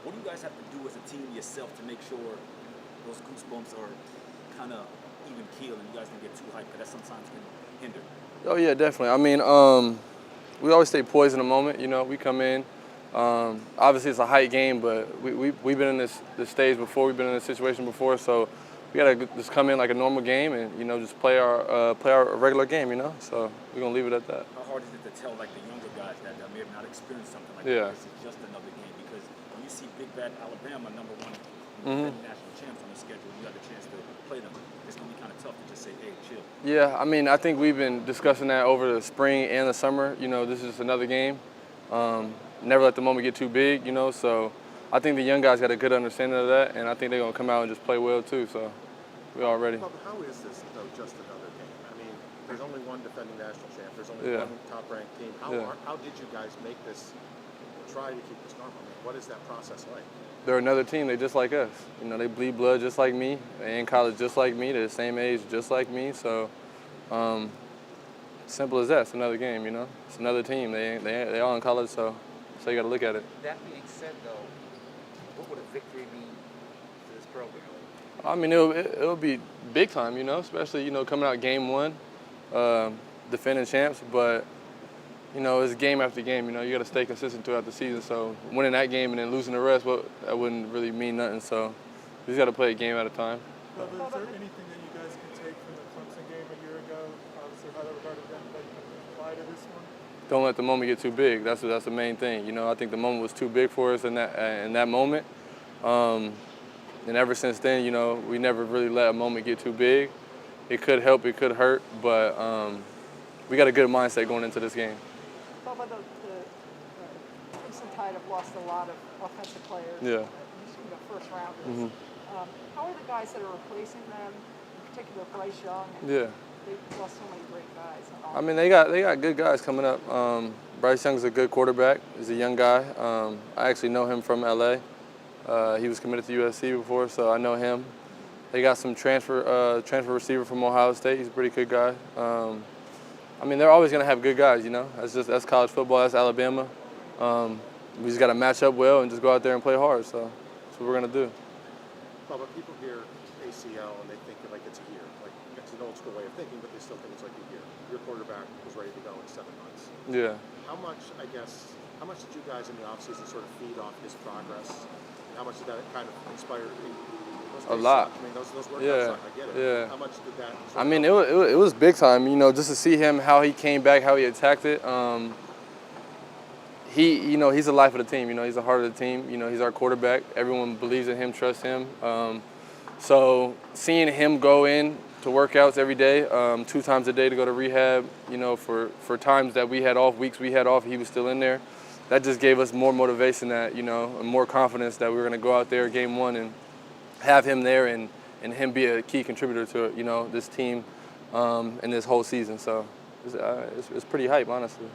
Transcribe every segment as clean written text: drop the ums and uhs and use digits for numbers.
what do you guys have to do as a team yourself to make sure those goosebumps are kind of even keel and you guys don't get too hyped? Because that sometimes can hinder. Oh yeah, definitely. I mean, we always stay poised in the moment. You know, we come in. Obviously, it's a height game, but we've been in this stage before. We've been in this situation before, so we gotta just come in like a normal game and just play our regular game. So we're gonna leave it at that. How hard is it to tell like the younger guys that may have not experienced something like Yeah. that? This is just another game, because when you see Big Bad Alabama, number one national champs on the schedule, you have a chance to play them. It's gonna be kind of tough to just say, hey, chill. Yeah, I mean, I think we've been discussing that over the spring and the summer. This is just another game. Never let the moment get too big, so I think the young guys got a good understanding of that, and I think they're going to come out and just play well too, so we're all ready. Bubba, how is this, though, just another game? I mean, there's only one defending national champ. There's only one top-ranked team. How did you guys make this, try to keep this normal? I mean, what is that process like? They're another team. They're just like us. They bleed blood just like me. They're in college just like me. They're the same age just like me, so simple as that. It's another game, It's another team. They all in college, so you got to look at it. That being said, though, what would a victory mean to this program? I mean, it'll be big time, especially, coming out game one, defending champs. But, it's game after game. You got to stay consistent throughout the season. So winning that game and then losing the rest, that wouldn't really mean nothing. So we just got to play a game at a time. Bubba, is there anything that you guys can take from the Clemson game a year ago? Obviously, highly regarded event that you can apply to this one? Don't let the moment get too big. That's the main thing. I think the moment was too big for us in that moment. And ever since then, we never really let a moment get too big. It could help, it could hurt, but we got a good mindset going into this game. Bubba, the Crimson Tide have lost a lot of offensive players. Yeah. First rounders. How are the guys that are replacing them, in particular Bryce Young? Yeah. They've lost so many great guys. I mean, they got good guys coming up. Bryce Young's a good quarterback. He's a young guy. I actually know him from LA. He was committed to USC before, so I know him. They got some transfer receiver from Ohio State. He's a pretty good guy. I mean, they're always going to have good guys, That's college football. That's Alabama. We just got to match up well and just go out there and play hard. So that's what we're going to do. Bubba, people hear ACL and they think like it's a year. Like it's an old school way of thinking, but they still think it's like a year. Your quarterback was ready to go in 7 months. Yeah. How much did you guys in the offseason sort of feed off his progress? How much did that kind of inspire you? A lot. I mean, those workouts suck. I get it. Yeah. How much did that? I mean, it was big time. Just to see him, how he came back, how he attacked it. He's the life of the team. He's the heart of the team. He's our quarterback. Everyone believes in him, trusts him. So seeing him go in to workouts every day, 2 times a day to go to rehab, for times that we had off, weeks we had off, he was still in there. That just gave us more motivation and more confidence that we were going to go out there game one and have him there and him be a key contributor to this team and this whole season. So it's pretty hype, honestly.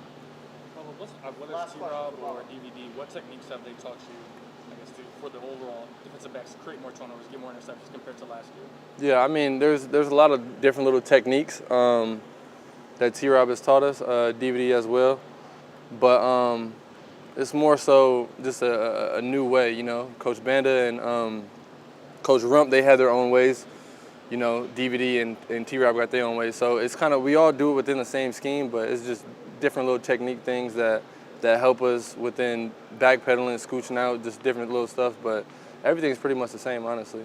Whether it's T-Rob or DVD, what techniques have they taught you, for the overall defensive backs to create more turnovers, get more interceptions compared to last year? Yeah, I mean, there's a lot of different little techniques that T-Rob has taught us, DVD as well. But it's more so just a new way, Coach Banda and Coach Rump, they had their own ways. DVD and T-Rob got their own ways. So it's kind of, we all do it within the same scheme, but it's just different little technique things that help us within backpedaling, scooching out, just different little stuff. But everything's pretty much the same, honestly.